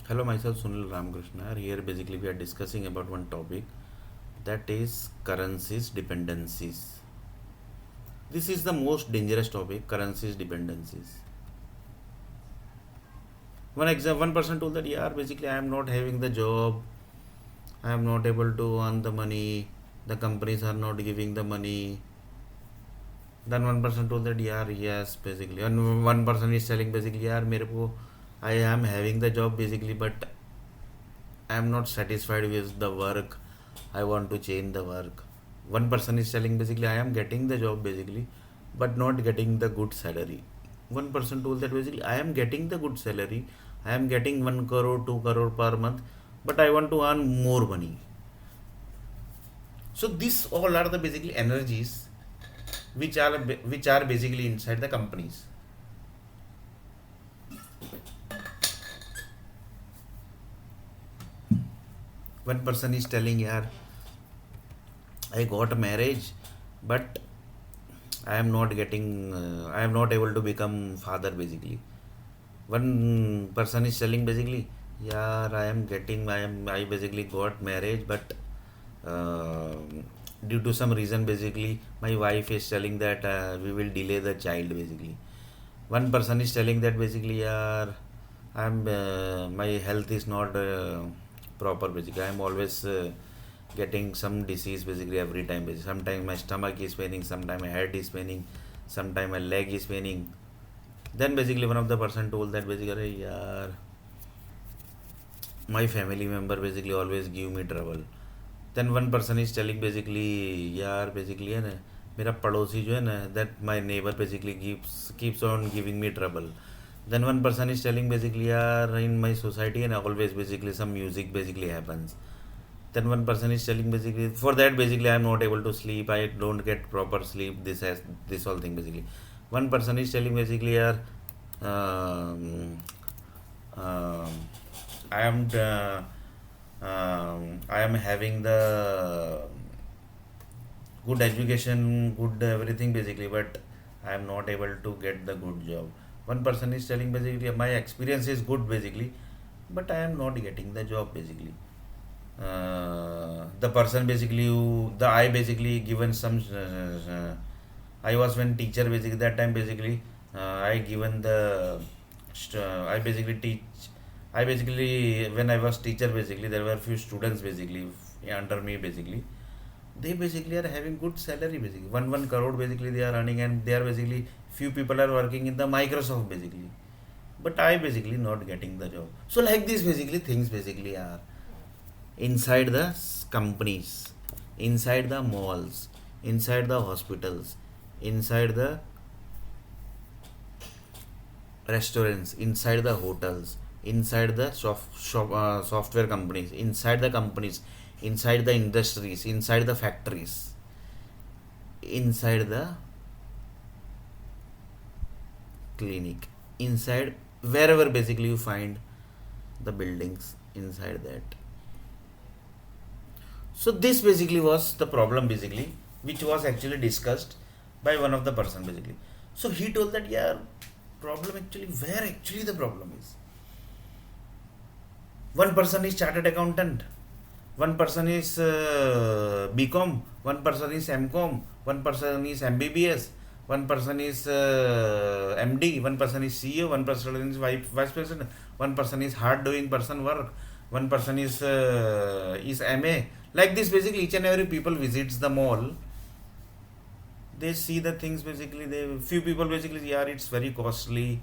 Hello, myself Sunil R Nair. Here, basically, we are discussing about one topic, that is currencies dependencies. This is the most dangerous topic, currencies dependencies. One person told that, yeah, basically, I am not having the job, I am not able to earn the money, the companies are not giving the money. Then one person told that, yeah, yes, basically, and one person is telling basically, yeah, मेरे को I am having the job basically, but I am not satisfied with the work. I want to change the work. One person is telling basically I am getting the job basically, but not getting the good salary. One person told that basically I am getting the good salary. I am getting 1 crore, 2 crore per month, but I want to earn more money. So these all are the basically energies which are basically inside the companies. One person is telling, yeah, I got a marriage, but I am not able to become father basically. One person is telling basically, yeah, I basically got marriage, but uh, due to some reason basically, my wife is telling that we will delay the child basically. One person is telling that basically, yeah, my health is not proper basically. I am always getting some disease basically every time basically. Sometimes my stomach is paining, sometimes my head is paining, sometimes my leg is paining. Then basically one of the person told that basically, yeah, my family member basically always give me trouble. Then one person is telling basically, यार basically है ना, मेरा पड़ोसी जो है ना, that my neighbor basically keeps on giving me trouble. Then one person is telling basically, यार in my society and always basically some music basically happens. Then one person is telling basically, for that basically I am not able to sleep, I don't get proper sleep, this whole thing basically. One person is telling basically, यार um, um, I am I am having the good education, good everything basically, but I am not able to get the good job. One person is telling basically my experience is good basically, but I am not getting the job basically. The person basically the I basically given some I was when teacher basically that time basically I given the I basically teach I basically when I was teacher basically there were few students basically under me basically. They basically are having good salary basically. One crore basically they are earning, and they are basically few people are working in the Microsoft basically. But I basically not getting the job. So like this basically things basically are inside the companies, inside the malls, inside the hospitals, inside the restaurants, inside the hotels, inside the software companies, inside the companies, inside the industries, inside the factories, inside the clinic, inside wherever basically you find the buildings inside that. So this basically was the problem basically, which was actually discussed by one of the person basically. So he told that, yeah, problem actually, where actually the problem is. One person is chartered accountant, one person is BCom, one person is MCom, one person is MBBS, one person is MD, one person is CEO, one person is vice president, one person is hard doing person work, one person is MA. Like this, basically, each and every people visits the mall. They see the things basically. They few people basically, yeah, it's very costly.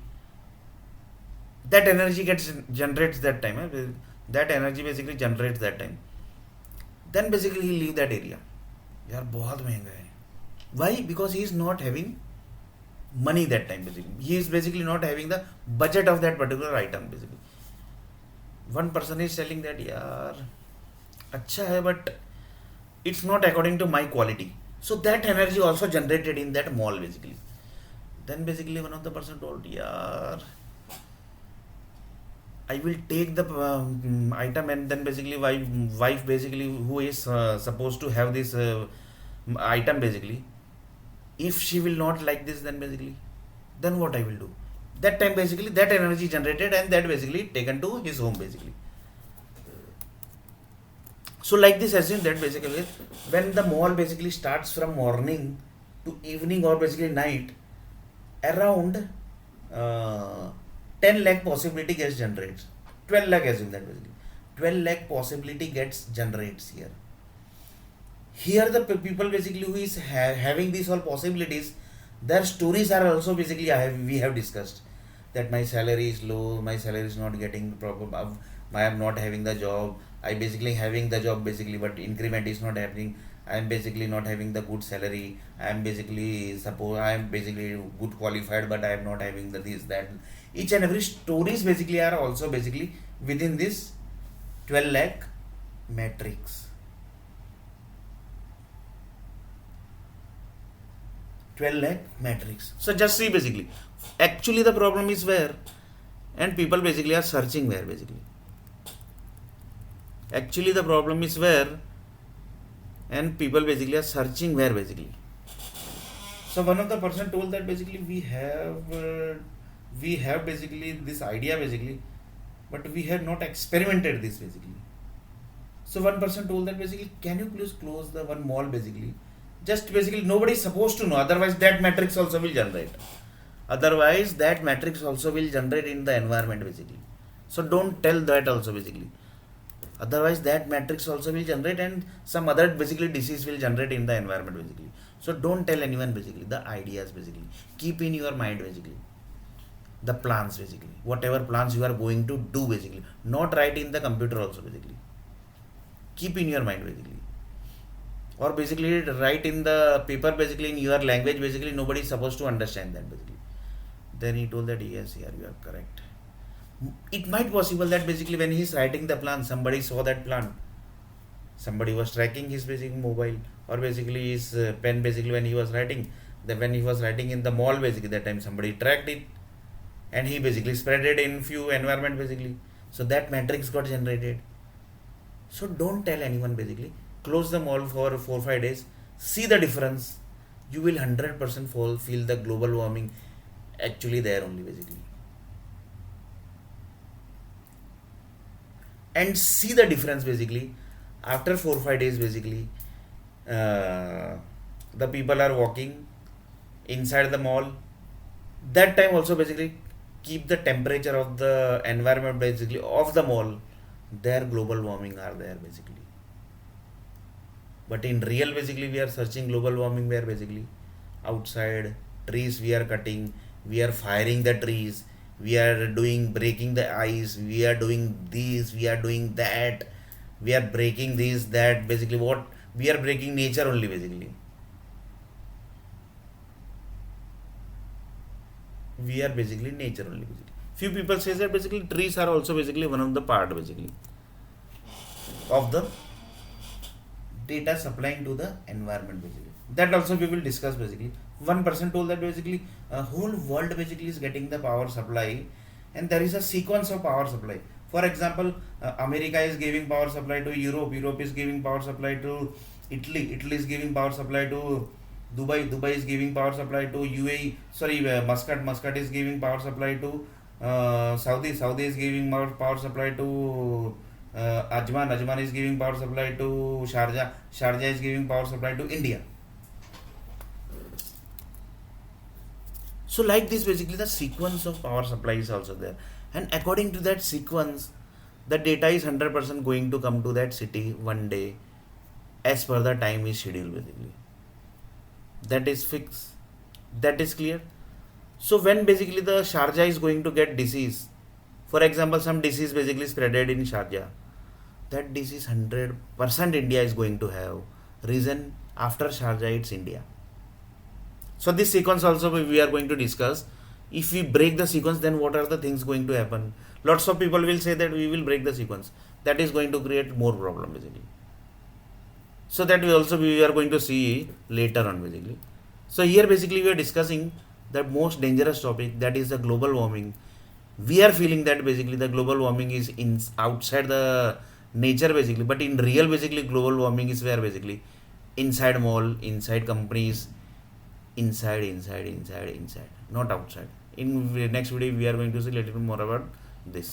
That energy gets generates that time. That energy basically generates that time. Then basically he leave that area. यार बहुत महंगा है. Why? Because he is not having money that time basically. He is basically not having the budget of that particular item basically. One person is telling that, यार अच्छा है, but it's not according to my quality. So that energy also generated in that mall basically. Then basically one of the person told, yaar, I will take the item, and then basically wife basically who is supposed to have this item basically, if she will not like this, then basically then what I will do. That time basically that energy generated and that basically taken to his home basically. So like this, assume that basically when the mall basically starts from morning to evening or basically night, around uh, 10 lakh possibility gets generated. 12 lakh, assume that basically 12 lakh possibility gets generates here. Here the people basically who is having these all possibilities, their stories are also basically we have discussed that my salary is low, my salary is not getting proper, I am not having the job, I basically having the job basically but increment is not happening, I am basically not having the good salary, I am basically suppose I am basically good qualified but I am not having the this that. Each and every stories basically are also basically within this 12 lakh matrix. 12 lakh matrix. So just see basically. Actually the problem is where, and people basically are searching where basically. Actually the problem is where, and people basically are searching where basically. So one of the person told that basically we have basically this idea basically, but we have not experimented this basically. So one person told that basically, can you please close the one mall basically? Just basically nobody is supposed to know, otherwise that matrix also will generate. Otherwise that matrix also will generate in the environment basically. So don't tell that also basically. Otherwise that matrix also will generate and some other basically disease will generate in the environment basically. So don't tell anyone basically the ideas basically. Keep in your mind basically the plans basically. Whatever plans you are going to do basically. Not write in the computer also basically. Keep in your mind basically. Or basically write in the paper basically in your language basically, nobody is supposed to understand that basically. Then he told that yes, yeah, you are correct. It might possible that basically when he is writing the plan, somebody saw that plan. Somebody was tracking his basic mobile or basically his pen basically when he was writing. Then when he was writing in the mall basically, that time somebody tracked it and he basically spread it in few environment basically. So that matrix got generated. So don't tell anyone basically. Close the mall for 4-5 days. See the difference. You will 100% feel the global warming actually there only basically. And see the difference basically. After 4-5 days basically, the people are walking inside the mall. That time also basically keep the temperature of the environment basically of the mall. Their global warming are there basically. But in real basically we are searching global warming where basically outside trees we are cutting, we are firing the trees, we are doing breaking the ice, we are doing this, we are doing that, we are breaking this, that basically what we are breaking nature only basically. We are basically nature only basically. Few people say that basically trees are also basically one of the part basically of the data supplying to the environment basically. That also we will discuss basically. One person told that basically whole world basically is getting the power supply and there is a sequence of power supply. For example, America is giving power supply to Europe, Europe is giving power supply to Italy, Italy is giving power supply to Dubai, Dubai is giving power supply to UAE, sorry, Muscat, Muscat is giving power supply to Saudi, Saudi is giving power supply to Ajman, Ajman is giving power supply to Sharjah, Sharjah is giving power supply to India. So like this basically the sequence of power supply is also there, and according to that sequence the data is 100% going to come to that city one day as per the time is scheduled basically. That is fixed, that is clear. So when basically the Sharjah is going to get disease, for example some disease basically spreaded in Sharjah, that disease 100% India is going to have. Reason, after Sharjah it's India. So this sequence also we are going to discuss. If we break the sequence, then what are the things going to happen? Lots of people will say that we will break the sequence. That is going to create more problem basically. So that we are going to see later on basically. So here basically we are discussing the most dangerous topic, that is the global warming. We are feeling that basically the global warming is outside the nature basically, but in real basically global warming is where basically inside mall, inside companies, inside, not outside. In next video we are going to see little more about this.